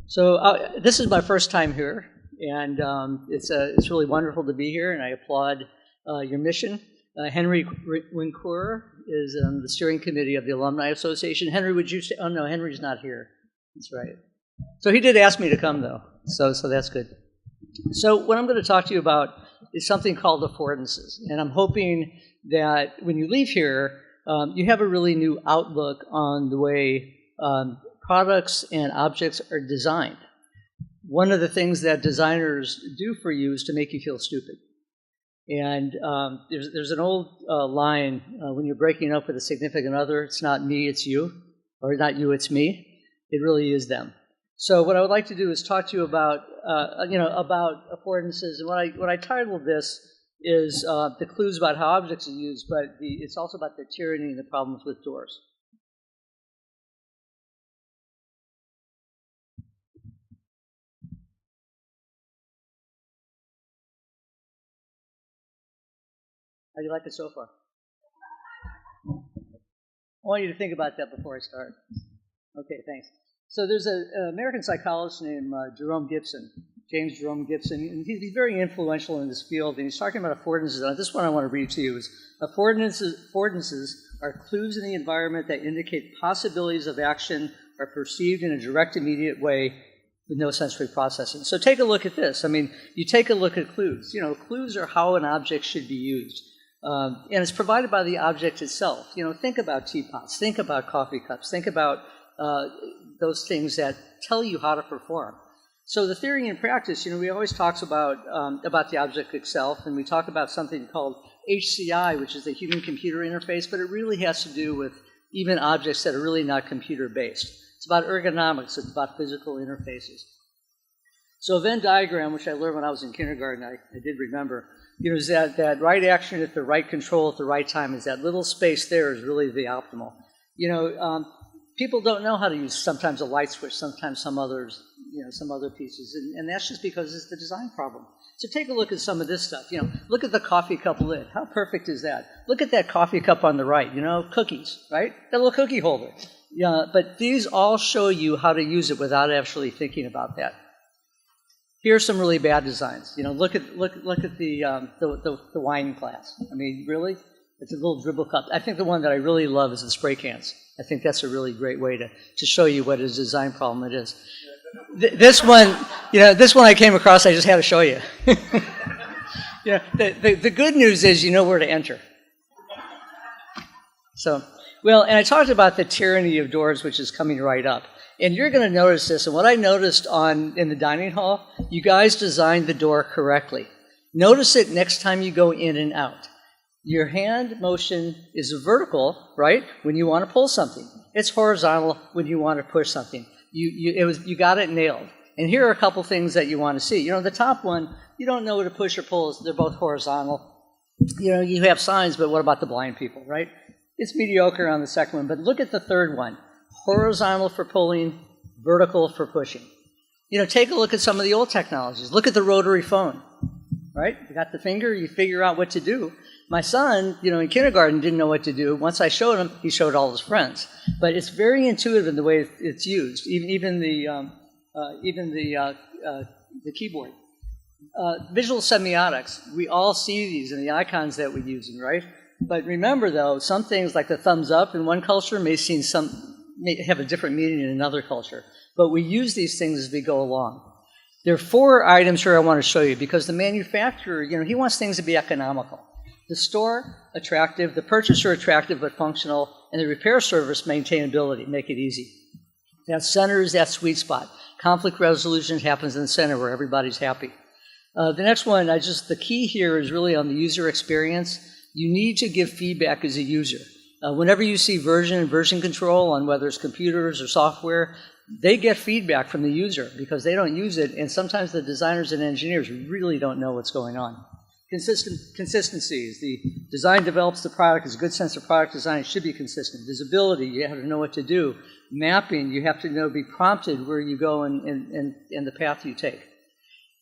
So this is my first time here, and it's really wonderful to be here, and I applaud your mission. Henry Wincour is on the steering committee of the Alumni Association. Henry, would you say? Oh no, Henry's not here. That's right. So he did ask me to come though, so that's good. So what I'm going to talk to you about is something called affordances, and I'm hoping that when you leave here, you have a really new outlook on the way products and objects are designed. One of the things that designers do for you is to make you feel stupid. And there's an old line, when you're breaking up with a significant other, it's not me, it's you, or not you, it's me. It really is them. So what I would like to do is talk to you about, about affordances. And what I titled this is the clues about how objects are used, but it's also about the tyranny and the problems with doors. How do you like it so far? I want you to think about that before I start. Okay, thanks. So there's an American psychologist named James Jerome Gibson, and he's very influential in this field, and he's talking about affordances. And this one I want to read to you is, affordances are clues in the environment that indicate possibilities of action are perceived in a direct, immediate way with no sensory processing. So take a look at this. I mean, you take a look at clues. Clues are how an object should be used. And it's provided by the object itself. Think about teapots, think about coffee cups, think about those things that tell you how to perform. So the theory and practice, we always talk about the object itself, and we talk about something called HCI, which is the human-computer interface, but it really has to do with even objects that are really not computer-based. It's about ergonomics, it's about physical interfaces. So a Venn diagram, which I learned when I was in kindergarten, I did remember, is that right action at the right control at the right time, is that little space there is really the optimal. People don't know how to use sometimes a light switch, sometimes some other pieces, and that's just because it's the design problem. So take a look at some of this stuff. Look at the coffee cup lid. How perfect is that? Look at that coffee cup on the right. Cookies, right? That little cookie holder. Yeah, but these all show you how to use it without actually thinking about that. Here's some really bad designs. Look at the wine glass. I mean, really? It's a little dribble cup. I think the one that I really love is the spray cans. I think that's a really great way to show you what a design problem it is. This one I came across, I just had to show you. The good news is you know where to enter. So, and I talked about the tyranny of doors, which is coming right up. And you're going to notice this, and what I noticed in the dining hall, you guys designed the door correctly. Notice it next time you go in and out. Your hand motion is vertical, right, when you want to pull something. It's horizontal when you want to push something. You got it nailed. And here are a couple things that you want to see. The top one, you don't know where to push or pull. They're both horizontal. You have signs, but what about the blind people, right? It's mediocre on the second one, but look at the third one. Horizontal for pulling, vertical for pushing. Take a look at some of the old technologies. Look at the rotary phone, right? You got the finger, you figure out what to do. My son, in kindergarten didn't know what to do. Once I showed him, he showed all his friends. But it's very intuitive in the way it's used, even the keyboard. Visual semiotics, we all see these in the icons that we're using, right? But remember, though, some things like the thumbs up in one culture may have a different meaning in another culture. But we use these things as we go along. There are 4 items here I want to show you because the manufacturer, he wants things to be economical. The store, attractive. The purchaser, attractive but functional. And the repair service, maintainability, make it easy. That center is that sweet spot. Conflict resolution happens in the center where everybody's happy. The next one, the key here is really on the user experience. You need to give feedback as a user. Whenever you see version and version control on whether it's computers or software, they get feedback from the user because they don't use it, and sometimes the designers and engineers really don't know what's going on. Consistency is the design develops the product. Is a good sense of product design. It should be consistent. Visibility, you have to know what to do. Mapping, you have to be prompted where you go and the path you take.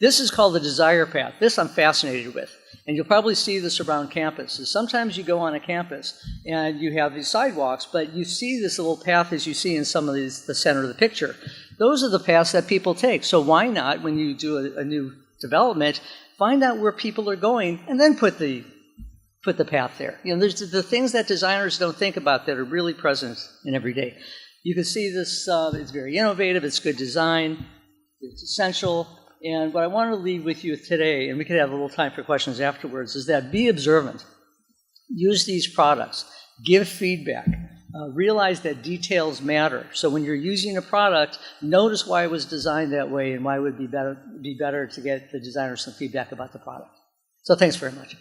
This is called the desire path. This I'm fascinated with. And you'll probably see this around campuses. Sometimes you go on a campus and you have these sidewalks, but you see this little path as you see in some of the center of the picture. Those are the paths that people take. So why not, when you do a new development, find out where people are going and then put the path there. You know, there's the things that designers don't think about that are really present in every day. You can see this, it's very innovative, it's good design, it's essential. And what I want to leave with you today, and we could have a little time for questions afterwards, is that be observant. Use these products. Give feedback. Realize that details matter. So when you're using a product, notice why it was designed that way and why it would be better to get the designer some feedback about the product. So thanks very much.